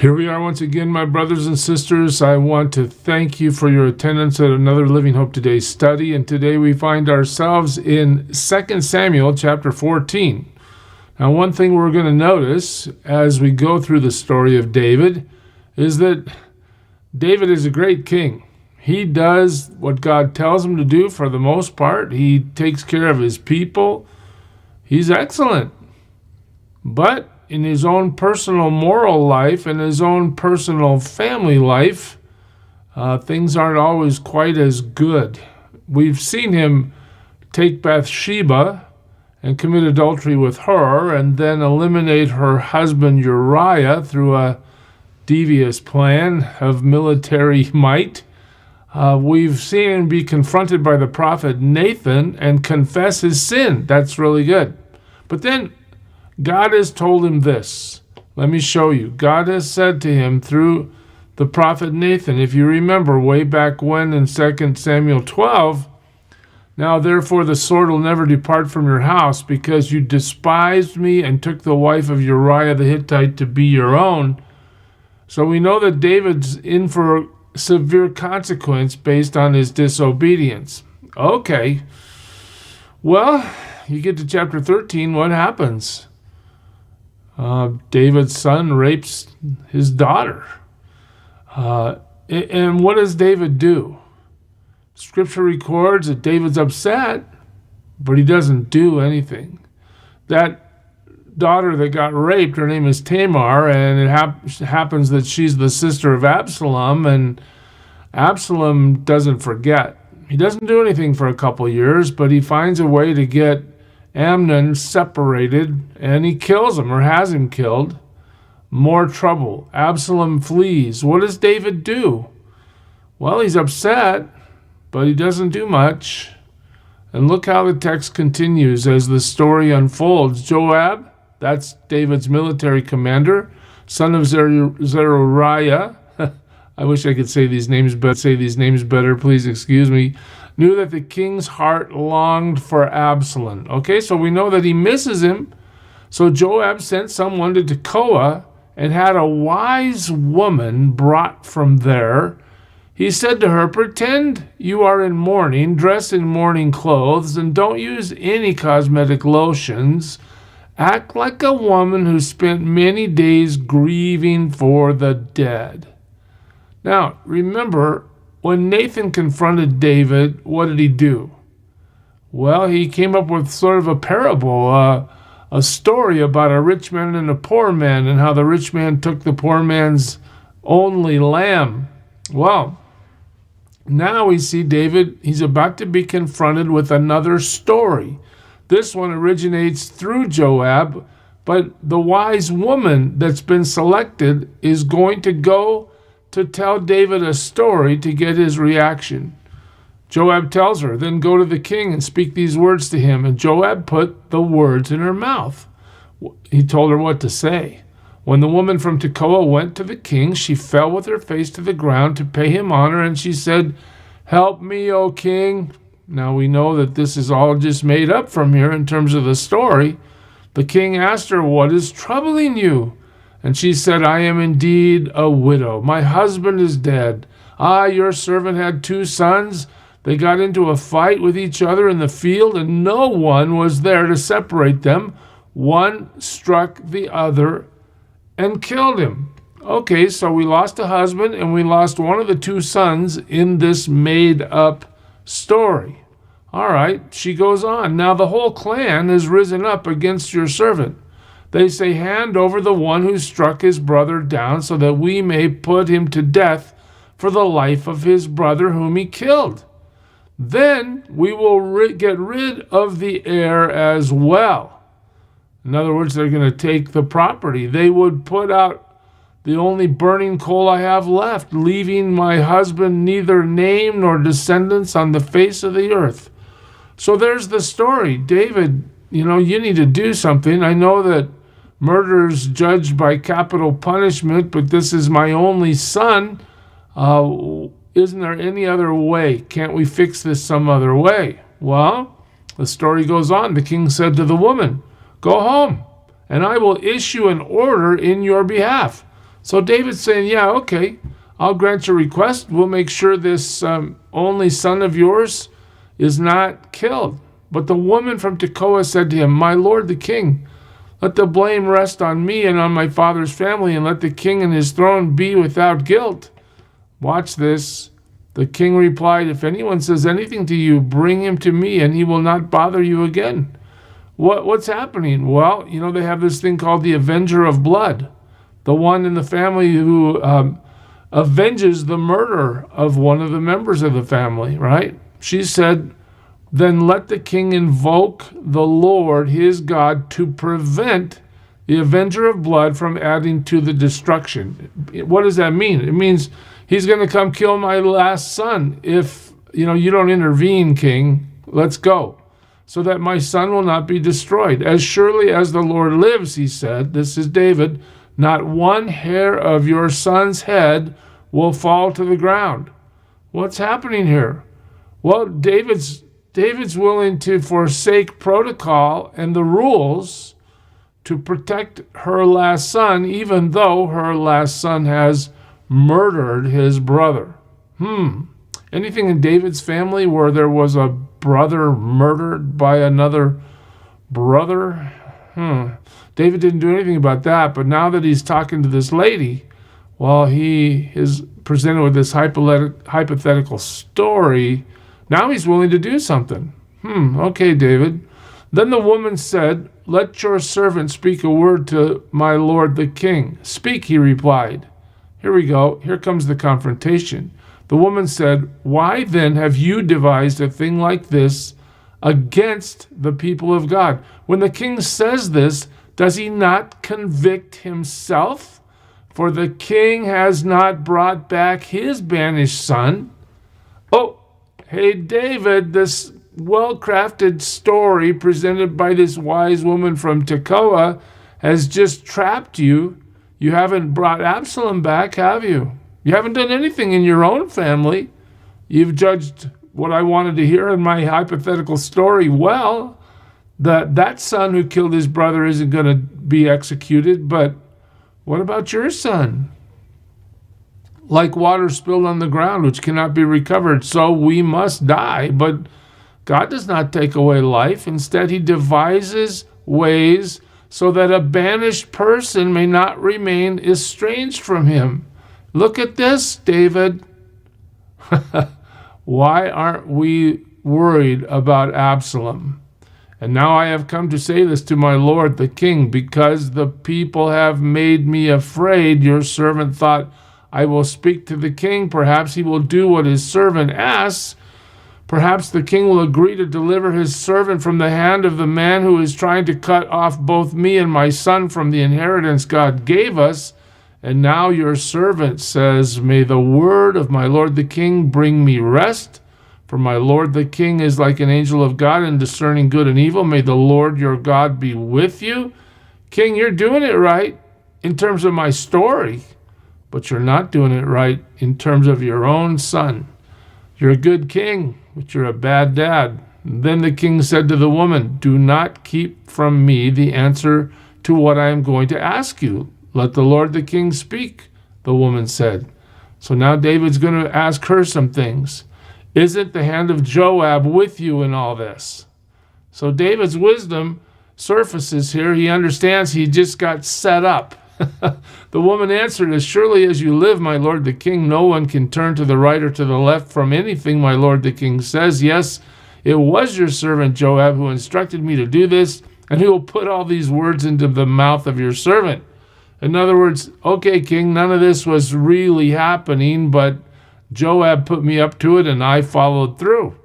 Here we are once again, my brothers and sisters. I want to thank you for your attendance at another Living Hope Today study. And today we find ourselves in 2 Samuel chapter 14. Now, one thing we're going to notice as we go through the story of David is that David is a great king. He does what God tells him to do for the most part. He takes care of his people. He's excellent. But in his own personal moral life and his own personal family life, things aren't always quite as good. We've seen him take Bathsheba and commit adultery with her and then eliminate her husband Uriah through a devious plan of military might. We've seen him be confronted by the prophet Nathan and confess his sin. That's really good. But then God has told him this. Let me show you. God has said to him through the prophet Nathan, if you remember way back when in 2 Samuel 12, now therefore the sword will never depart from your house because you despised me and took the wife of Uriah the Hittite to be your own. So we know that David's in for severe consequence based on his disobedience. Okay. Well, you get to chapter 13, what happens? David's son rapes his daughter. And what does David do? Scripture records that David's upset, but he doesn't do anything. That daughter that got raped, her name is Tamar, and it happens that she's the sister of Absalom, and Absalom doesn't forget. He doesn't do anything for a couple years, but he finds a way to get Amnon separated, and he kills him or has him killed. More trouble. Absalom flees. What does David do? Well, he's upset, but he doesn't do much. And look how the text continues as the story unfolds. Joab, that's David's military commander, son of Zeruiah. I wish I could say these names better. Please excuse me. Knew that the king's heart longed for Absalom. Okay, so we know that he misses him. So Joab sent someone to Tekoa and had a wise woman brought from there. He said to her, pretend you are in mourning, dress in mourning clothes, and don't use any cosmetic lotions. Act like a woman who spent many days grieving for the dead. Now, remember, when Nathan confronted David, what did he do? Well, he came up with sort of a parable, a story about a rich man and a poor man, and how the rich man took the poor man's only lamb. Well, now we see David, he's about to be confronted with another story. This one originates through Joab, but the wise woman that's been selected is going to go to tell David a story to get his reaction. Joab tells her, then go to the king and speak these words to him. And Joab put the words in her mouth. He told her what to say. When the woman from Tekoa went to the king, she fell with her face to the ground to pay him honor, and she said, help me, O king. Now we know that this is all just made up from here in terms of the story. The king asked her, what is troubling you? And she said, I am indeed a widow. My husband is dead. Your servant had 2 sons. They got into a fight with each other in the field, and no one was there to separate them. One struck the other and killed him. Okay, so we lost a husband, and we lost one of the 2 sons in this made-up story. All right, she goes on. Now the whole clan has risen up against your servant. They say, hand over the one who struck his brother down so that we may put him to death for the life of his brother whom he killed. Then we will get rid of the heir as well. In other words, they're going to take the property. They would put out the only burning coal I have left, leaving my husband neither name nor descendants on the face of the earth. So there's the story. David, you need to do something. I know that murder is judged by capital punishment, but this is my only son. Isn't there any other way? Can't we fix this some other way? Well, the story goes on. The king said to the woman, go home, and I will issue an order in your behalf. So David's saying, yeah, okay, I'll grant your request. We'll make sure this only son of yours is not killed. But the woman from Tekoa said to him, my lord the king, let the blame rest on me and on my father's family, and let the king and his throne be without guilt. Watch this. The king replied, if anyone says anything to you, bring him to me, and he will not bother you again. What's happening? Well, they have this thing called the avenger of blood, the one in the family who avenges the murder of one of the members of the family, right? She said, then let the king invoke the Lord his God to prevent the avenger of blood from adding to the destruction. What does that mean? It means he's going to come kill my last son if you don't intervene, king. Let's go, so that my son will not be destroyed. As surely as the Lord lives, he said, this is David, not one hair of your son's head will fall to the ground. What's happening here? Well, David's willing to forsake protocol and the rules to protect her last son, even though her last son has murdered his brother. Anything in David's family where there was a brother murdered by another brother? David didn't do anything about that, but now that he's talking to this lady, well, he is presented with this hypothetical story. Now he's willing to do something. Okay, David. Then the woman said, let your servant speak a word to my lord the king. Speak, he replied. Here we go. Here comes the confrontation. The woman said, why then have you devised a thing like this against the people of God? When the king says this, does he not convict himself? For the king has not brought back his banished son. Oh, hey, David, this well-crafted story presented by this wise woman from Tekoa has just trapped you. You haven't brought Absalom back, have you? You haven't done anything in your own family. You've judged what I wanted to hear in my hypothetical story well. That son who killed his brother isn't going to be executed, but what about your son? Like water spilled on the ground, which cannot be recovered, so we must die. But God does not take away life. Instead, he devises ways so that a banished person may not remain estranged from him. Look at this, David. Why aren't we worried about Absalom? And now I have come to say this to my lord the king, because the people have made me afraid. Your servant thought, I will speak to the king. Perhaps he will do what his servant asks. Perhaps the king will agree to deliver his servant from the hand of the man who is trying to cut off both me and my son from the inheritance God gave us. And now your servant says, may the word of my lord the king bring me rest. For my lord the king is like an angel of God in discerning good and evil. May the Lord your God be with you. King, you're doing it right in terms of my story, but you're not doing it right in terms of your own son. You're a good king, but you're a bad dad. And then the king said to the woman, do not keep from me the answer to what I am going to ask you. Let the Lord the king speak, the woman said. So now David's going to ask her some things. Isn't the hand of Joab with you in all this? So David's wisdom surfaces here. He understands he just got set up. The woman answered, as surely as you live, my lord the king, no one can turn to the right or to the left from anything my lord the king says. Yes, it was your servant Joab who instructed me to do this, and who will put all these words into the mouth of your servant. In other words, okay, king, none of this was really happening, but Joab put me up to it and I followed through.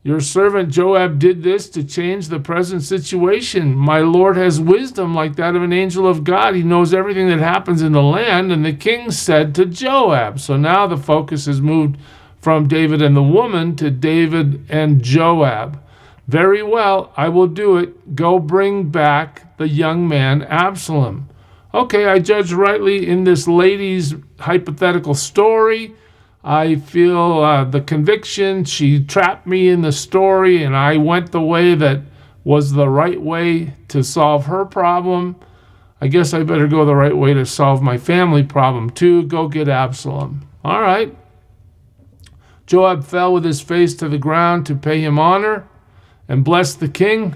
Your servant Joab did this to change the present situation. My Lord has wisdom like that of an angel of God. He knows everything that happens in the land. And the king said to Joab. So now the focus has moved from David and the woman to David and Joab. Very well, I will do it. Go bring back the young man Absalom. Okay, I judged rightly in this lady's hypothetical story. I feel the conviction. She trapped me in the story, and I went the way that was the right way to solve her problem. I guess I better go the right way to solve my family problem too. Go get Absalom. All right. Joab fell with his face to the ground to pay him honor and blessed the king.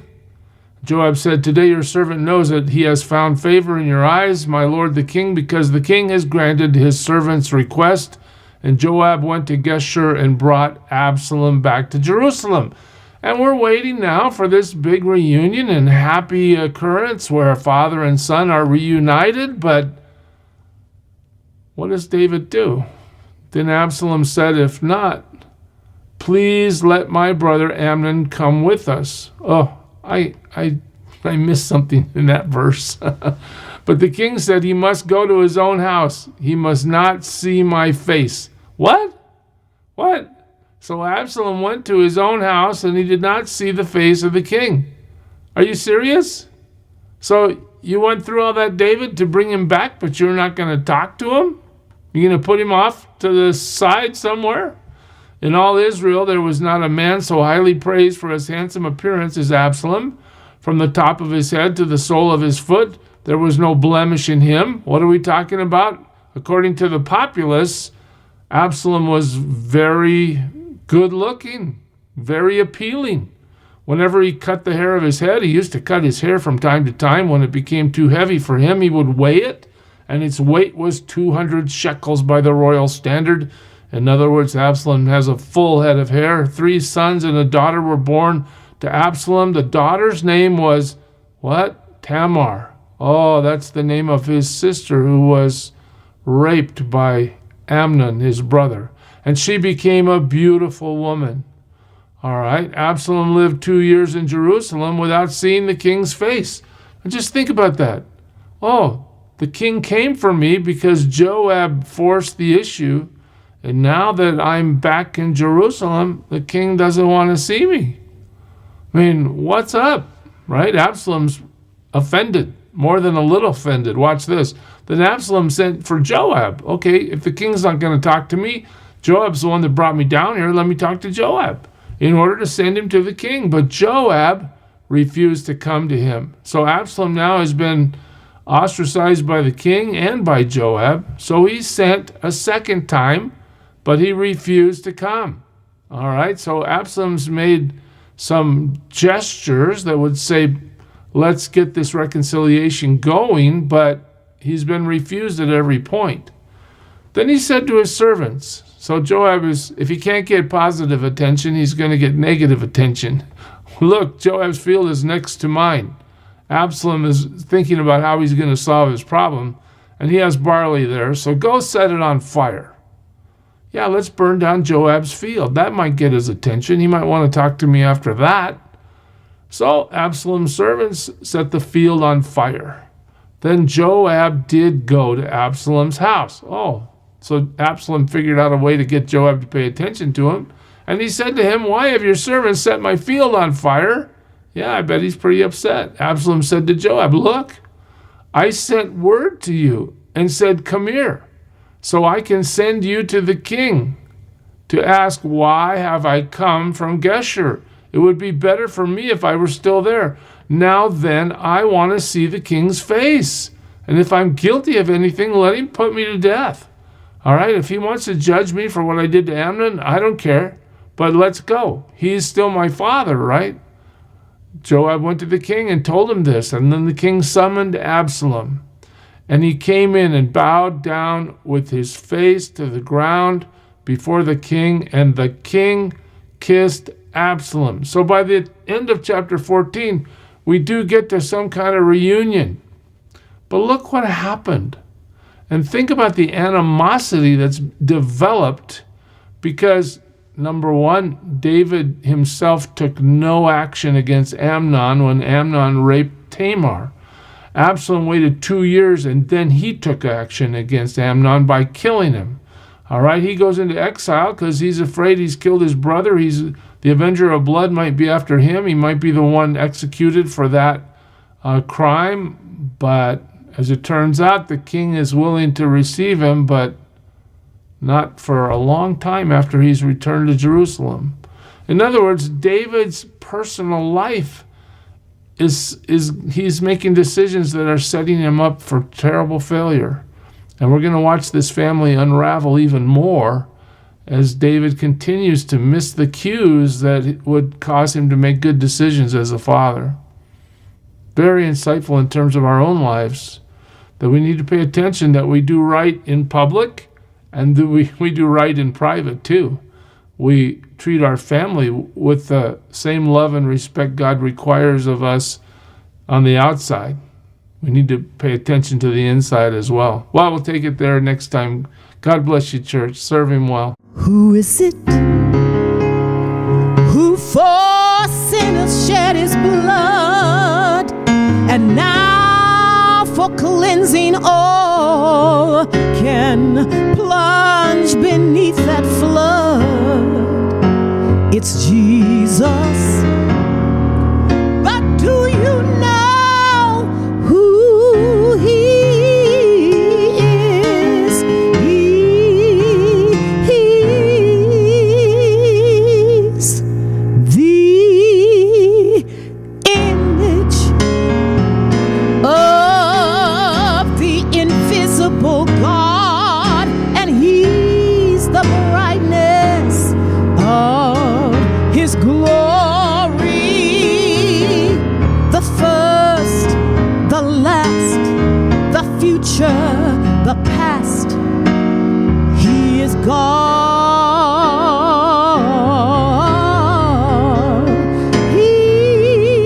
Joab said, "Today your servant knows that he has found favor in your eyes, my lord the king, because the king has granted his servant's request." And Joab went to Geshur and brought Absalom back to Jerusalem. And we're waiting now for this big reunion and happy occurrence where father and son are reunited. But what does David do? Then Absalom said, "If not, please let my brother Amnon come with us." Oh, I missed something in that verse. But the king said, "He must go to his own house. He must not see my face." What? So Absalom went to his own house and he did not see the face of the king. Are you serious? So you went through all that, David, to bring him back, but you're not going to talk to him? You're going to put him off to the side somewhere? In all Israel, there was not a man so highly praised for his handsome appearance as Absalom. From the top of his head to the sole of his foot, there was no blemish in him. What are we talking about? According to the populace, Absalom was very good looking, very appealing. Whenever he cut the hair of his head, he used to cut his hair from time to time. When it became too heavy for him, he would weigh it, and its weight was 200 shekels by the royal standard. In other words, Absalom has a full head of hair. 3 sons and a daughter were born to Absalom. The daughter's name was, what? Tamar. Oh, that's the name of his sister who was raped by Amnon, his brother. And she became a beautiful woman. All right, Absalom lived 2 years in Jerusalem without seeing the king's face. And just think about that. Oh, the king came for me because Joab forced the issue. And now that I'm back in Jerusalem, the king doesn't want to see me. I mean, what's up, right? Absalom's offended, more than a little offended. Watch this. Then Absalom sent for Joab. Okay, if the king's not going to talk to me, Joab's the one that brought me down here. Let me talk to Joab in order to send him to the king. But Joab refused to come to him. So Absalom now has been ostracized by the king and by Joab. So he sent a second time, but he refused to come. All right, so Absalom's made some gestures that would say, let's get this reconciliation going, but he's been refused at every point. Then he said to his servants, so Joab is, if he can't get positive attention, he's going to get negative attention. Look, Joab's field is next to mine. Absalom is thinking about how he's going to solve his problem, and he has barley there, so go set it on fire. Yeah, let's burn down Joab's field. That might get his attention. He might want to talk to me after that. So Absalom's servants set the field on fire. Then Joab did go to Absalom's house. Oh, so Absalom figured out a way to get Joab to pay attention to him. And he said to him, why have your servants set my field on fire? Yeah, I bet he's pretty upset. Absalom said to Joab, look, I sent word to you and said, come here, so I can send you to the king to ask, why have I come from Geshur? It would be better for me if I were still there. Now then, I want to see the king's face. And if I'm guilty of anything, let him put me to death. All right, if he wants to judge me for what I did to Amnon, I don't care. But let's go. He's still my father, right? Joab went to the king and told him this. And then the king summoned Absalom. And he came in and bowed down with his face to the ground before the king. And the king kissed Absalom. So by the end of chapter 14, we do get to some kind of reunion. But look what happened. And think about the animosity that's developed because, number one, David himself took no action against Amnon when Amnon raped Tamar. Absalom waited 2 years and then he took action against Amnon by killing him. All right, he goes into exile because he's afraid he's killed his brother. The avenger of blood might be after him. He might be the one executed for that crime. But as it turns out, the king is willing to receive him, but not for a long time after he's returned to Jerusalem. In other words, David's personal life he's making decisions that are setting him up for terrible failure. And we're going to watch this family unravel even more as David continues to miss the cues that would cause him to make good decisions as a father. Very insightful in terms of our own lives, that we need to pay attention that we do right in public and that we do right in private too. We treat our family with the same love and respect God requires of us on the outside. We need to pay attention to the inside as well. Well, we'll take it there next time. God bless you, church. Serve him well. Who is it who for sinners shed his blood, and now for cleansing all can plunge beneath that flood? It's Jesus. But do you know who he is? He's the image of the invisible God, and he's the brightness of his glory, the first, the last, the future, the past. He is God.